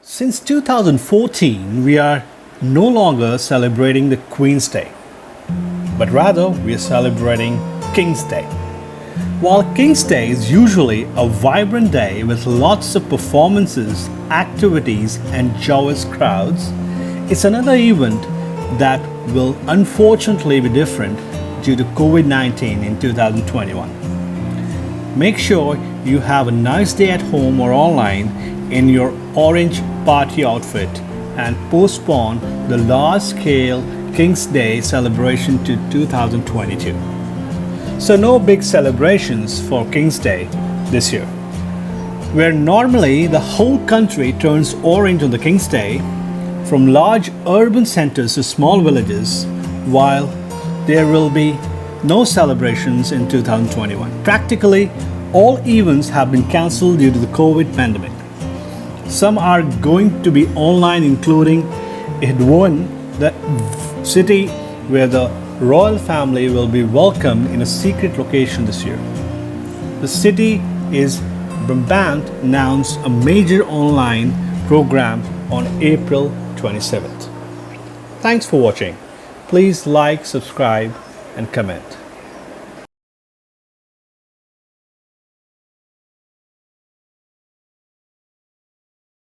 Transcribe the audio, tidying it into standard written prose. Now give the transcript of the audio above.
Since 2014, we are no longer celebrating the Queen's Day, but rather we are celebrating King's Day. While King's Day is usually a vibrant day with lots of performances, activities, and joyous crowds, it's another event that will unfortunately be different due to COVID-19 in 2021. Make sure you have a nice day at home or online in your orange party outfit and postpone the large-scale King's Day celebration to 2022. So no big celebrations for King's Day this year. Where normally the whole country turns orange on the King's Day, from large urban centers to small villages, while there will be no celebrations in 2021. Practically all events have been cancelled due to the COVID pandemic. Some are going to be online, including Idwan, the city where the royal family will be welcomed in a secret location this year. The city is Brabant announced a major online program on April 27th. Thanks for watching. Please like, subscribe, and comment.